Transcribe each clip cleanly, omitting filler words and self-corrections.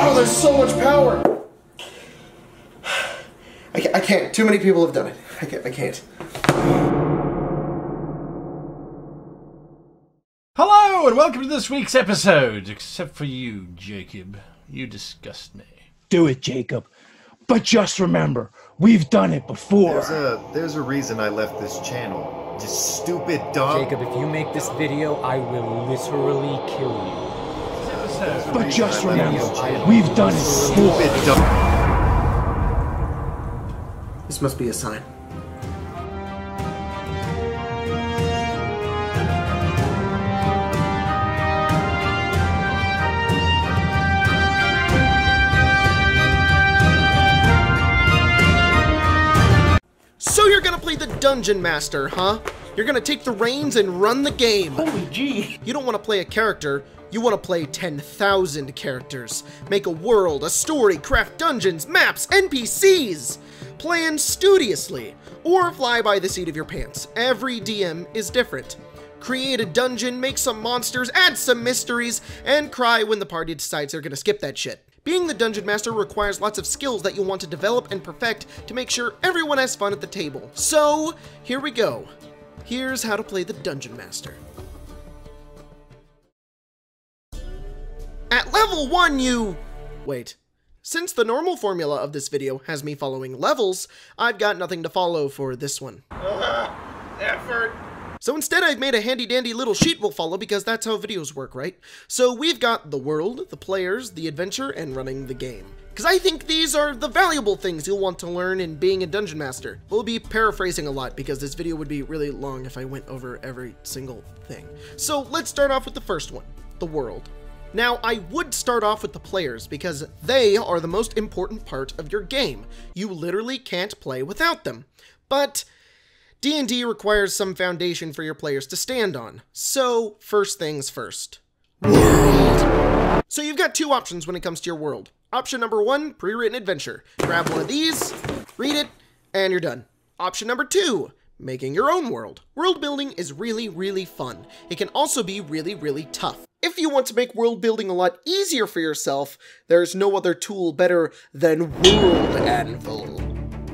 Oh, there's so much power! I can't. Too many people have done it. I can't. Hello, and welcome to this week's episode. Except for you, Jacob. You disgust me. Do it, Jacob. But just remember, we've done it before. There's a reason I left this channel. Just stupid, dumb. Jacob, if you make this video, I will literally kill you. But just remember, we've done it before. Stupid, dumb. This must be a sign. So you're gonna play the Dungeon Master, huh? You're gonna take the reins and run the game. Holy gee. You don't want to play a character, you want to play 10,000 characters. Make a world, a story, craft dungeons, maps, NPCs. Plan studiously, or fly by the seat of your pants. Every DM is different. Create a dungeon, make some monsters, add some mysteries, and cry when the party decides they're gonna skip that shit. Being the Dungeon Master requires lots of skills that you'll want to develop and perfect to make sure everyone has fun at the table. So, here we go. Here's how to play the Dungeon Master. At level 1 Wait. Since the normal formula of this video has me following levels, I've got nothing to follow for this one. Effort. So instead I've made a handy-dandy little sheet we'll follow because that's how videos work, right? So we've got the world, the players, the adventure, and running the game. Because I think these are the valuable things you'll want to learn in being a Dungeon Master. We'll be paraphrasing a lot because this video would be really long if I went over every single thing. So let's start off with the first one, the world. Now, I would start off with the players because they are the most important part of your game. You literally can't play without them. But D&D requires some foundation for your players to stand on. So, first things first. World. So you've got two options when it comes to your world. Option number 1, pre-written adventure. Grab one of these, read it, and you're done. Option number 2, making your own world. World building is really, really fun. It can also be really, really tough. If you want to make world building a lot easier for yourself, there's no other tool better than World Anvil,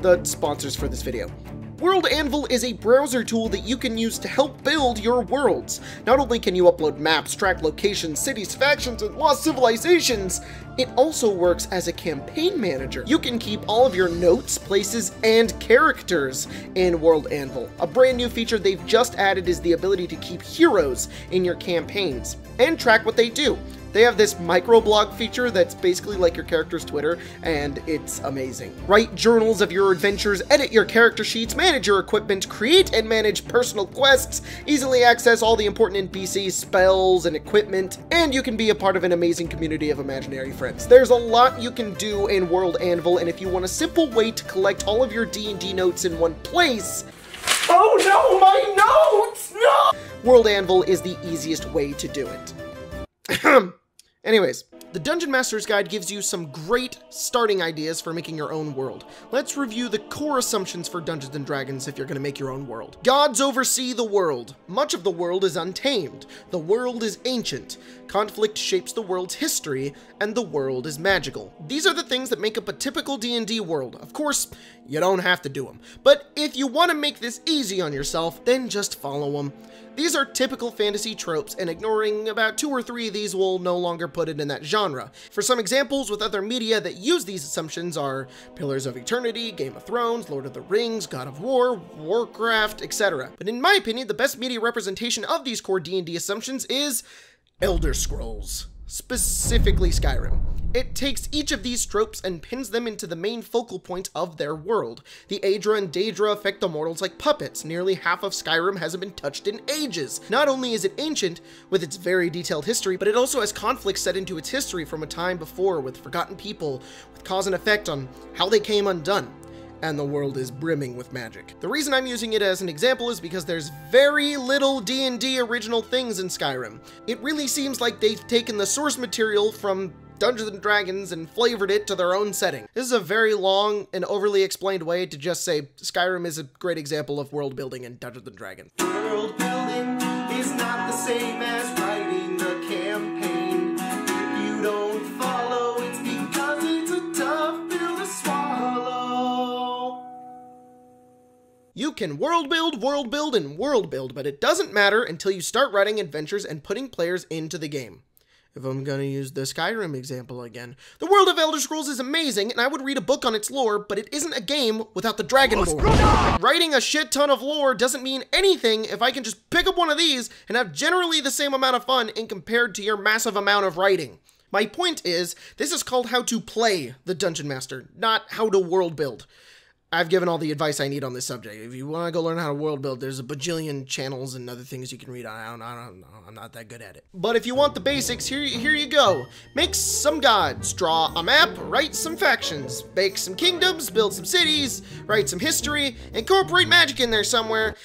the sponsors for this video. World Anvil is a browser tool that you can use to help build your worlds. Not only can you upload maps, track locations, cities, factions, and lost civilizations, it also works as a campaign manager. You can keep all of your notes, places, and characters in World Anvil. A brand new feature they've just added is the ability to keep heroes in your campaigns and track what they do. They have this microblog feature that's basically like your character's Twitter, and it's amazing. Write journals of your adventures, edit your character sheets, manage your equipment, create and manage personal quests, easily access all the important NPCs, spells, and equipment, and you can be a part of an amazing community of imaginary friends. There's a lot you can do in World Anvil, and if you want a simple way to collect all of your D&D notes in one place— oh no, my notes! No! World Anvil is the easiest way to do it. Anyways, the Dungeon Master's Guide gives you some great starting ideas for making your own world. Let's review the core assumptions for Dungeons & Dragons if you're going to make your own world. Gods oversee the world. Much of the world is untamed. The world is ancient. Conflict shapes the world's history, and the world is magical. These are the things that make up a typical D&D world. Of course, you don't have to do them. But if you want to make this easy on yourself, then just follow them. These are typical fantasy tropes, and ignoring about 2 or 3 of these will no longer put it in that genre. For some examples with other media that use these assumptions are Pillars of Eternity, Game of Thrones, Lord of the Rings, God of War, Warcraft, etc. But in my opinion, the best media representation of these core D&D assumptions is Elder Scrolls, specifically Skyrim. It takes each of these tropes and pins them into the main focal point of their world. The Aedra and Daedra affect the mortals like puppets. Nearly half of Skyrim hasn't been touched in ages. Not only is it ancient, with its very detailed history, but it also has conflicts set into its history from a time before with forgotten people, with cause and effect on how they came undone. And the world is brimming with magic. The reason I'm using it as an example is because there's very little D&D original things in Skyrim. It really seems like they've taken the source material from Dungeons & Dragons and flavored it to their own setting. This is a very long and overly explained way to just say Skyrim is a great example of world building in Dungeons & Dragons. World building is not the same as writing a campaign. If you don't follow, it's because You can world build, and world build, but it doesn't matter until you start writing adventures and putting players into the game. If I'm gonna use the Skyrim example again, the world of Elder Scrolls is amazing, and I would read a book on its lore, but it isn't a game without the Dragonborn. Writing a shit ton of lore doesn't mean anything if I can just pick up one of these and have generally the same amount of fun in compared to your massive amount of writing. My point is, this is called how to play the Dungeon Master, not how to world build. I've given all the advice I need on this subject. If you want to go learn how to world build, there's a bajillion channels and other things you can read. I don't know. I'm not that good at it. But if you want the basics, here you go. Make some gods, draw a map, write some factions, make some kingdoms, build some cities, write some history, incorporate magic in there somewhere,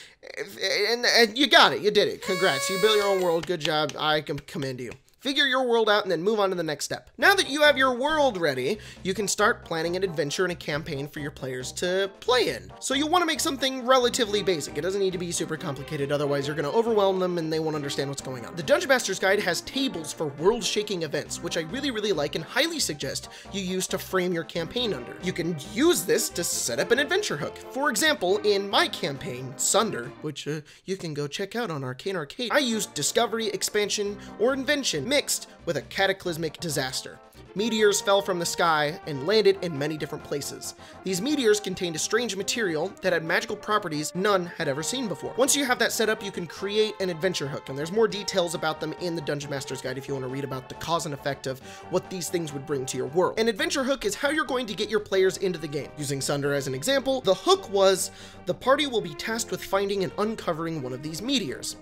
and you got it. You did it. Congrats. You built your own world. Good job. I commend you. Figure your world out and then move on to the next step. Now that you have your world ready, you can start planning an adventure and a campaign for your players to play in. So you want to make something relatively basic. It doesn't need to be super complicated, otherwise you're going to overwhelm them and they won't understand what's going on. The Dungeon Master's Guide has tables for world-shaking events, which I really like and highly suggest you use to frame your campaign under. You can use this to set up an adventure hook. For example, in my campaign, Sunder, which you can go check out on Arcane Arcade, I used discovery, expansion, or invention mixed with a cataclysmic disaster. Meteors fell from the sky and landed in many different places. These meteors contained a strange material that had magical properties none had ever seen before. Once you have that set up, you can create an adventure hook, and there's more details about them in the Dungeon Master's Guide if you want to read about the cause and effect of what these things would bring to your world. An adventure hook is how you're going to get your players into the game. Using Sunder as an example, the hook was, the party will be tasked with finding and uncovering one of these meteors.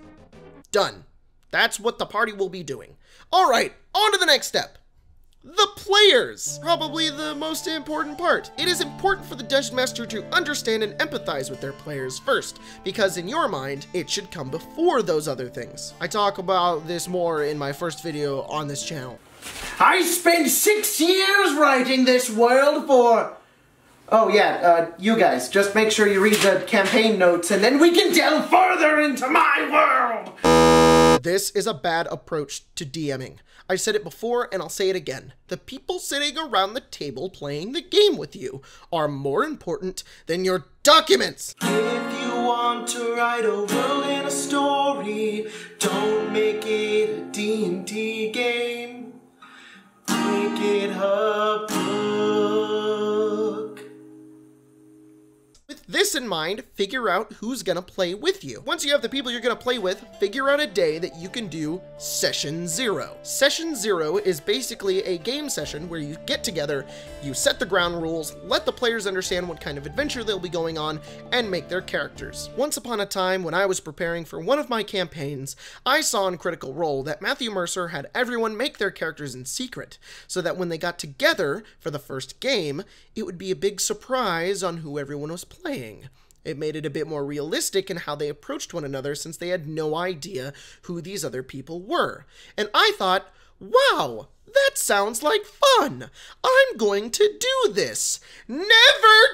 Done. That's what the party will be doing. All right, on to the next step. The players! Probably the most important part. It is important for the Dungeon Master to understand and empathize with their players first, because in your mind, it should come before those other things. I talk about this more in my first video on this channel. I spent 6 years writing this world for... Oh yeah, you guys, just make sure you read the campaign notes and then we can delve further into my world! This is a bad approach to DMing. I've said it before and I'll say it again. The people sitting around the table playing the game with you are more important than your documents! If you want to write a world and a story, don't make it a D&D game. Make it a book. With this in mind, figure out who's gonna play with you. Once you have the people you're gonna play with, figure out a day that you can do Session 0. Session 0 is basically a game session where you get together, you set the ground rules, let the players understand what kind of adventure they'll be going on, and make their characters. Once upon a time, when I was preparing for one of my campaigns, I saw in Critical Role that Matthew Mercer had everyone make their characters in secret, so that when they got together for the first game, it would be a big surprise on who everyone was playing. It made it a bit more realistic in how they approached one another since they had no idea who these other people were. And I thought, wow, that sounds like fun. I'm going to do this. Never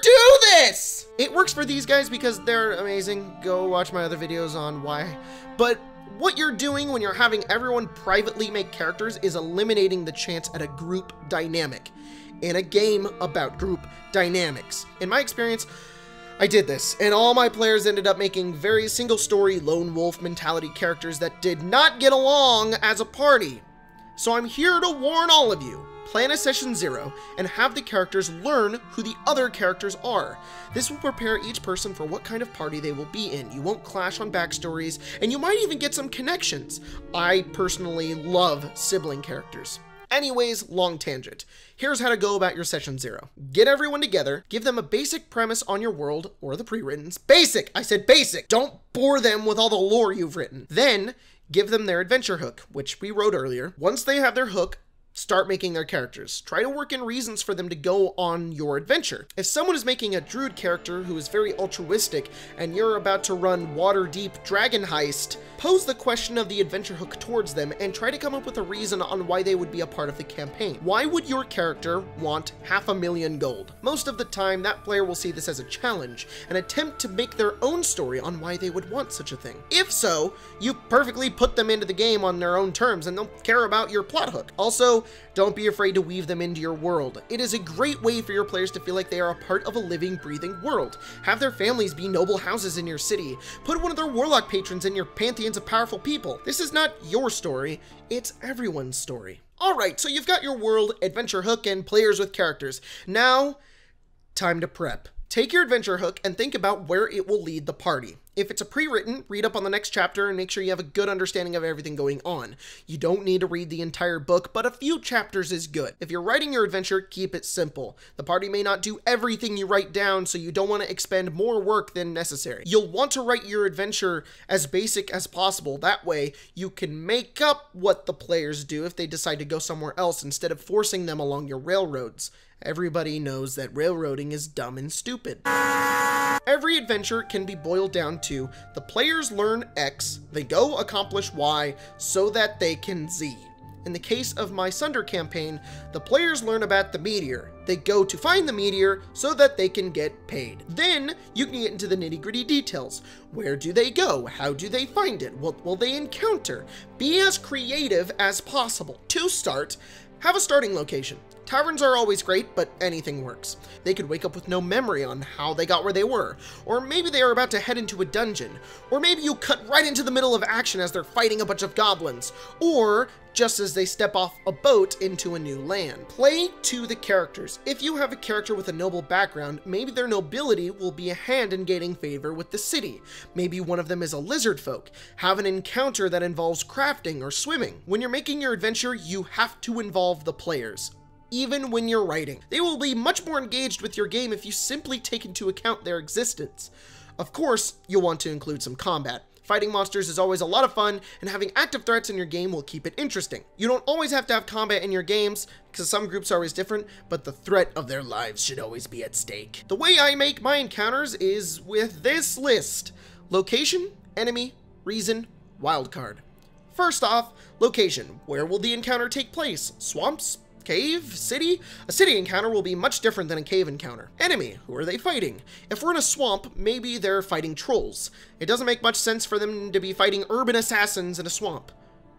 do this! It works for these guys because they're amazing. Go watch my other videos on why. But what you're doing when you're having everyone privately make characters is eliminating the chance at a group dynamic in a game about group dynamics. In my experience, I did this, and all my players ended up making very single-story, lone wolf mentality characters that did not get along as a party. So I'm here to warn all of you. Plan a Session 0 and have the characters learn who the other characters are. This will prepare each person for what kind of party they will be in. You won't clash on backstories, and you might even get some connections. I personally love sibling characters. Anyways, long tangent. Here's how to go about your Session 0. Get everyone together, give them a basic premise on your world, or the pre-writtens. Basic! I said basic! Don't bore them with all the lore you've written. Then, give them their adventure hook, which we wrote earlier. Once they have their hook, start making their characters. Try to work in reasons for them to go on your adventure. If someone is making a druid character who is very altruistic and you're about to run Waterdeep Dragon Heist, pose the question of the adventure hook towards them and try to come up with a reason on why they would be a part of the campaign. Why would your character want 500,000 gold? Most of the time, that player will see this as a challenge, an attempt to make their own story on why they would want such a thing. If so, you perfectly put them into the game on their own terms and they'll care about your plot hook. Also, though, don't be afraid to weave them into your world. It is a great way for your players to feel like they are a part of a living, breathing world. Have their families be noble houses in your city. Put one of their warlock patrons in your pantheons of powerful people. This is not your story, it's everyone's story. Alright, so you've got your world, adventure hook, and players with characters. Now, time to prep. Take your adventure hook and think about where it will lead the party. If it's a pre-written, read up on the next chapter and make sure you have a good understanding of everything going on. You don't need to read the entire book, but a few chapters is good. If you're writing your adventure, keep it simple. The party may not do everything you write down, so you don't want to expend more work than necessary. You'll want to write your adventure as basic as possible. That way, you can make up what the players do if they decide to go somewhere else instead of forcing them along your railroads. Everybody knows that railroading is dumb and stupid. Every adventure can be boiled down to the players learn X, they go accomplish Y, so that they can Z. In the case of my Sunder campaign, the players learn about the meteor. They go to find the meteor so that they can get paid. Then you can get into the nitty-gritty details. Where do they go? How do they find it? What will they encounter? Be as creative as possible. To start, have a starting location. Taverns are always great, but anything works. They could wake up with no memory on how they got where they were, or maybe they are about to head into a dungeon, or maybe you cut right into the middle of action as they're fighting a bunch of goblins, or just as they step off a boat into a new land. Play to the characters. If you have a character with a noble background, maybe their nobility will be a hand in gaining favor with the city. Maybe one of them is a lizard folk. Have an encounter that involves crafting or swimming. When you're making your adventure, you have to involve the players. Even when you're writing. They will be much more engaged with your game if you simply take into account their existence. Of course, you'll want to include some combat. Fighting monsters is always a lot of fun, and having active threats in your game will keep it interesting. You don't always have to have combat in your games, because some groups are always different, but the threat of their lives should always be at stake. The way I make my encounters is with this list. Location, enemy, reason, wildcard. First off, location. Where will the encounter take place? Swamps? Cave? City? A city encounter will be much different than a cave encounter. Enemy. Who are they fighting? If we're in a swamp, maybe they're fighting trolls. It doesn't make much sense for them to be fighting urban assassins in a swamp.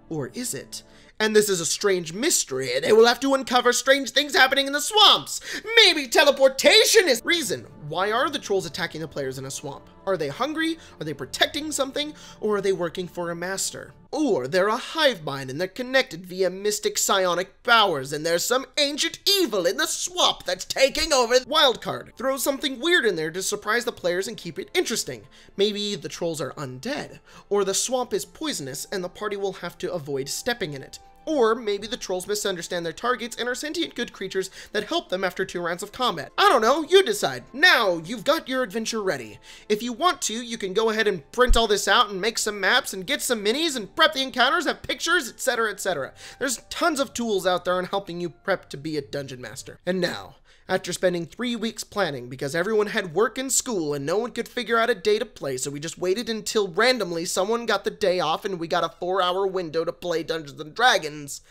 Or is it? And this is a strange mystery. They will have to uncover strange things happening in the swamps. Maybe teleportation is reason. Why are the trolls attacking the players in a swamp? Are they hungry? Are they protecting something? Or are they working for a master? Or they're a hive mind and they're connected via mystic psionic powers and there's some ancient evil in the swamp that's taking over. Wildcard. Throw something weird in there to surprise the players and keep it interesting. Maybe the trolls are undead. Or the swamp is poisonous and the party will have to avoid stepping in it. Or maybe the trolls misunderstand their targets and are sentient good creatures that help them after 2 rounds of combat. I don't know, you decide. Now, you've got your adventure ready. If you want to, you can go ahead and print all this out and make some maps and get some minis and prep the encounters, have pictures, etc, etc. There's tons of tools out there on helping you prep to be a dungeon master. And now, after spending 3 weeks planning because everyone had work and school and no one could figure out a day to play, so we just waited until randomly someone got the day off and we got a 4-hour window to play Dungeons & Dragons,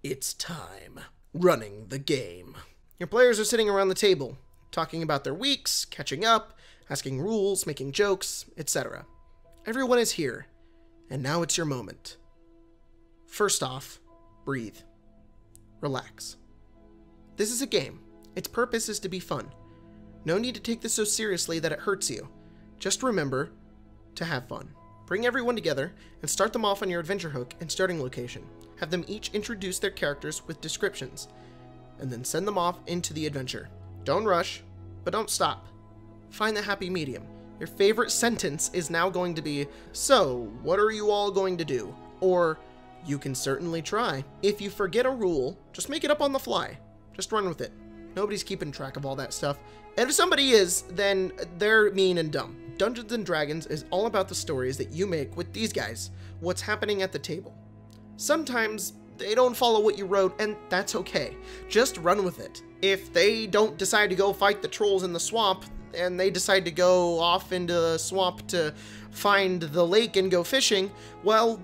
it's time. Running the game. Your players are sitting around the table, talking about their weeks, catching up, asking rules, making jokes, etc. Everyone is here, and now it's your moment. First off, breathe. Relax. This is a game. Its purpose is to be fun. No need to take this so seriously that it hurts you. Just remember to have fun. Bring everyone together and start them off on your adventure hook and starting location. Have them each introduce their characters with descriptions, and then send them off into the adventure. Don't rush, but don't stop. Find the happy medium. Your favorite sentence is now going to be, "So, what are you all going to do?" Or, "You can certainly try." If you forget a rule, just make it up on the fly. Just run with it. Nobody's keeping track of all that stuff. And if somebody is, then they're mean and dumb. Dungeons & Dragons is all about the stories that you make with these guys, what's happening at the table. Sometimes they don't follow what you wrote, and that's okay. Just run with it. If they don't decide to go fight the trolls in the swamp, and they decide to go off into the swamp to find the lake and go fishing, well,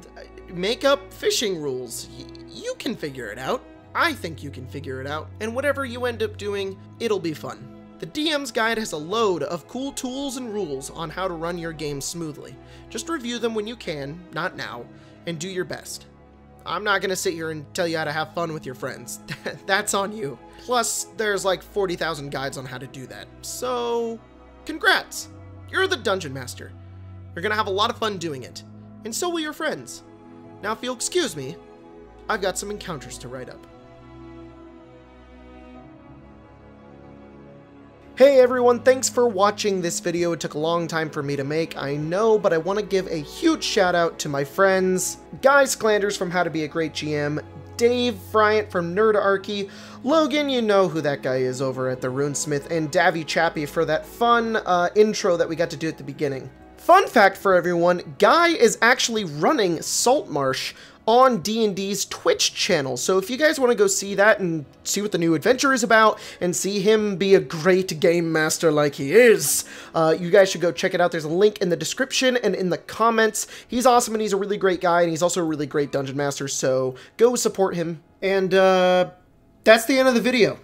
make up fishing rules. You can figure it out. I think you can figure it out, and whatever you end up doing, it'll be fun. The DM's Guide has a load of cool tools and rules on how to run your game smoothly. Just review them when you can, not now, and do your best. I'm not gonna sit here and tell you how to have fun with your friends. That's on you. Plus, there's like 40,000 guides on how to do that. So, congrats! You're the Dungeon Master. You're gonna have a lot of fun doing it. And so will your friends. Now, if you'll excuse me, I've got some encounters to write up. Hey everyone, thanks for watching this video. It took a long time for me to make, I know, but I want to give a huge shout out to my friends, Guy Sklanders from How to Be a Great GM, Dave Bryant from Nerdarchy, Logan, you know who that guy is over at the Runesmith, and Davy Chappie for that fun intro that we got to do at the beginning. Fun fact for everyone, Guy is actually running Saltmarsh on D&D's Twitch channel, so if you guys want to go see that and see what the new adventure is about, and see him be a great game master like he is, you guys should go check it out. There's a link in the description and in the comments. He's awesome and he's a really great guy, and he's also a really great dungeon master, so go support him. And that's the end of the video.